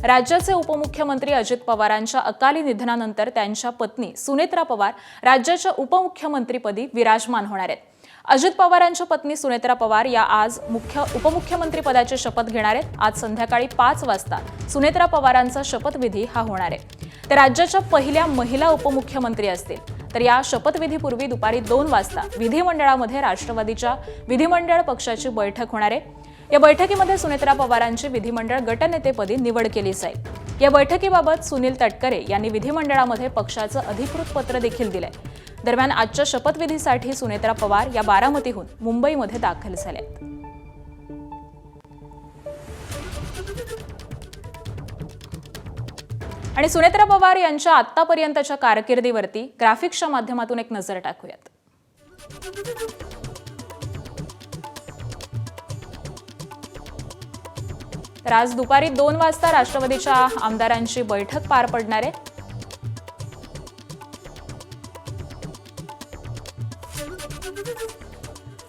राज्याचे उपमुख्यमंत्री अजित पवारांच्या अकाली निधनानंतर त्यांच्या पत्नी सुनेत्रा पवार राज्याच्या उपमुख्यमंत्रीपदी विराजमान होणार आहेत। अजित पवारांच्या पत्नी सुनेत्रा पवार या आज उपमुख्यमंत्री पदाची शपथ घेणार आहेत। आज संध्याकाळी 5 वाजता सुनेत्रा पवारांचा शपथविधी हा होणार आहे। ते राज्याच्या पहिल्या महिला उपमुख्यमंत्री असतील। तर या शपथविधीपूर्वी दुपारी 2 वाजता विधिमंडळामध्ये राष्ट्रवादीच्या विधिमंडळ पक्षाची बैठक होणार आहे। या बैठकीमध्ये सुनेत्रा पवारांची विधिमंडळ गटनेतेपदी निवड केली जाईल। या बैठकीबाबत सुनील तटकरे यांनी विधिमंडळामध्ये पक्षाचं अधिकृत पत्र देखील दिलंय। दरम्यान आजच्या शपथविधीसाठी सुनेत्रा पवार या बारामतीहून मुंबईमध्ये दाखल झाल्यात। आणि सुनेत्रा पवार यांच्या आतापर्यंतच्या कारकिर्दीवरती ग्राफिक्सच्या माध्यमातून एक नजर टाकूयात। तर आज दुपारी 2 वाजता राष्ट्रवादीच्या आमदारांची बैठक पार पडणार आहे।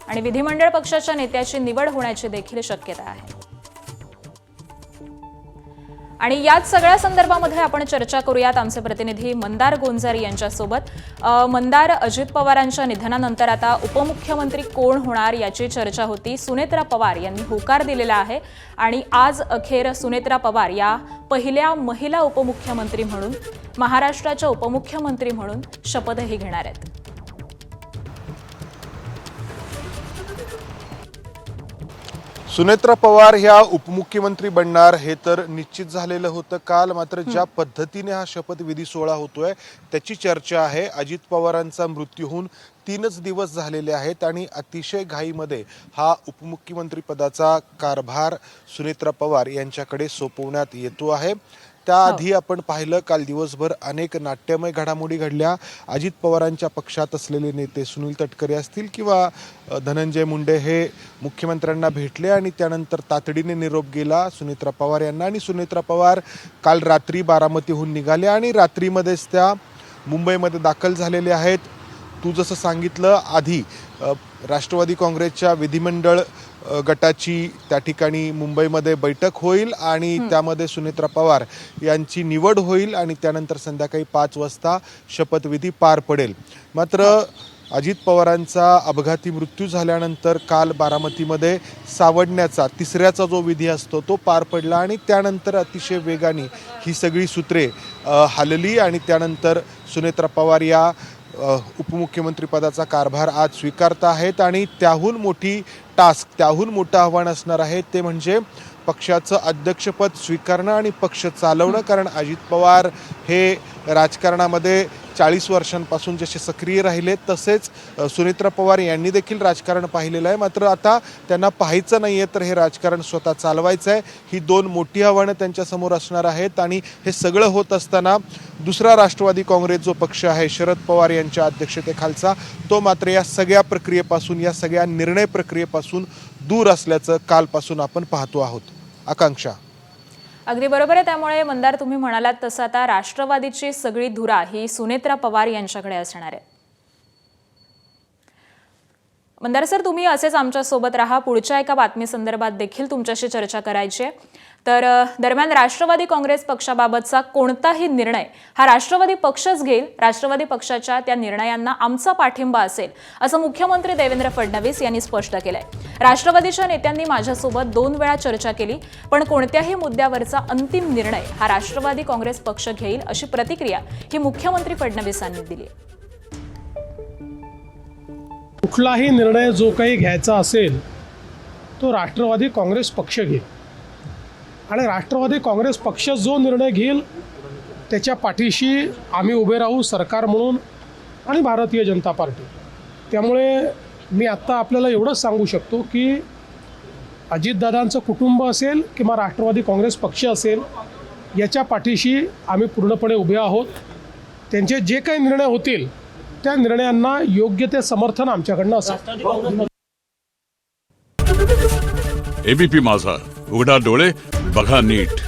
आणि विधिमंडळ पक्षाच्या नेत्याची निवड होण्याची देखील शक्यता आहे। आणि याच सगळ्या संदर्भामध्ये आपण चर्चा करूयात आमचे प्रतिनिधी मंदार गोंजारी यांच्यासोबत। मंदार, अजित पवारांच्या निधनानंतर आता उपमुख्यमंत्री कोण होणार याची चर्चा होती। सुनेत्रा पवार यांनी होकार दिलेला आहे आणि आज अखेर सुनेत्रा पवार या पहिल्या महिला उपमुख्यमंत्री म्हणून महाराष्ट्राच्या उपमुख्यमंत्री म्हणून शपथही घेणार आहेत। सुनेत्रा पवार ह्या उपमुख्यमंत्री बनणार हे तर निश्चित झालेलं होतं काल। मात्र ज्या पद्धतीने हा शपथविधी सोहळा होतोय त्याची चर्चा आहे। अजित पवारांचा मृत्यू होऊन 3च दिवस झालेले आहेत आणि अतिशय घाईमध्ये हा उपमुख्यमंत्री पदाचा कारभार सुनेत्रा पवार यांच्याकडे सोपवण्यात येतो आहे। त्याआधी आपण पाहिलं काल दिवसभर अनेक नाट्यमय घडामोडी घडल्या। अजित पवारांच्या पक्षात असलेले नेते सुनील तटकरे असतील किंवा धनंजय मुंडे हे मुख्यमंत्र्यांना भेटले आणि त्यानंतर तातडीने निरोप गेला सुनेत्रा पवार यांना। आणि सुनेत्रा पवार काल रात्री बारामतीहून निघाल्या आणि रात्रीमध्येच त्या मुंबईमध्ये दाखल झालेले आहेत। तू जसं सांगितलं, आधी राष्ट्रवादी काँग्रेसच्या विधिमंडळ गटाची त्या ठिकाणी मुंबईमध्ये बैठक होईल आणि त्यामध्ये सुनेत्रा पवार यांची निवड होईल आणि त्यानंतर संध्याकाळी 5 वाजता शपथविधी पार पडेल। मात्र अजित पवारांचा अपघाती मृत्यू झाल्यानंतर काल बारामतीमध्ये सावडण्याचा 3ऱ्याचा जो विधी असतो तो पार पडला आणि त्यानंतर अतिशय वेगाने ही सगळी सूत्रे हलली आणि त्यानंतर सुनेत्रा पवार या उपमुख्यमंत्री पदाचा कारभार आज स्वीकारत आहेत। आणि त्याहून मोठी टास्क, त्याहून मोठं आव्हान असणार आहे ते म्हणजे पक्षाचं अध्यक्षपद स्वीकारणं आणि पक्ष चालवणं। कारण अजित पवार हे राजकारणामध्ये 40 वर्षांपासून जसे सक्रिय राहिले तसेच सुनेत्रा पवार यांनी देखील राजकारण पाहिलेलं आहे। मात्र आता त्यांना पाहायचं नाही आहे तर हे राजकारण स्वतः चालवायचं आहे। ही 2 मोठी आव्हानं त्यांच्यासमोर असणार आहेत। आणि हे सगळं होत असताना दुसरा राष्ट्रवादी काँग्रेस जो पक्ष आहे शरद पवार यांच्या अध्यक्षतेखालचा, तो मात्र या सगळ्या प्रक्रियेपासून, या सगळ्या निर्णय प्रक्रियेपासून दूर असल्याचं कालपासून आपण पाहतो आहोत। आकांक्षा, अगदी बरोबर आहे। त्यामुळे मंदार, तुम्ही म्हणालात तसं आता राष्ट्रवादीची सगळी धुरा ही सुनेत्रा पवार यांच्याकडे असणार आहे। मंदार सर, तुम्ही असेच आमच्या सोबत राहा। पुढच्या एका बातमी संदर्भात देखील तुमच्याशी चर्चा करायची आहे। तर दरम्यान राष्ट्रवादी काँग्रेस पक्षाबाबतचा कोणताही निर्णय हा राष्ट्रवादी पक्षच घेईल। राष्ट्रवादी पक्षाच्या त्या निर्णयांना आमचा पाठिंबा असेल असं मुख्यमंत्री देवेंद्र फडणवीस यांनी स्पष्ट केलंय। राष्ट्रवादीच्या नेत्यांनी माझ्यासोबत 2 वेळा चर्चा केली, पण कोणत्याही मुद्द्यावरचा अंतिम निर्णय हा राष्ट्रवादी काँग्रेस पक्ष घेईल अशी प्रतिक्रिया ही मुख्यमंत्री फडणवीसांनी दिली। कुठलाही निर्णय जो काही घ्यायचा असेल तो राष्ट्रवादी काँग्रेस पक्ष घेईल आणि राष्ट्रवादी काँग्रेस पक्ष जो निर्णय घेईल त्याच्या पाठीशी आम्ही उभे राहू, सरकार म्हणून आणि भारतीय जनता पार्टी। त्यामुळे मी आत्ता आपल्याला एवढंच सांगू शकतो की अजितदादांचं कुटुंब असेल किंवा राष्ट्रवादी काँग्रेस पक्ष असेल, याच्या पाठीशी आम्ही पूर्णपणे उभे आहोत। त्यांचे जे काही निर्णय होतील त्या निर्णयांना योग्य ते समर्थन आमच्याकडनं असेल। एबीपी माझा, उघडा डोळे बघा नीट।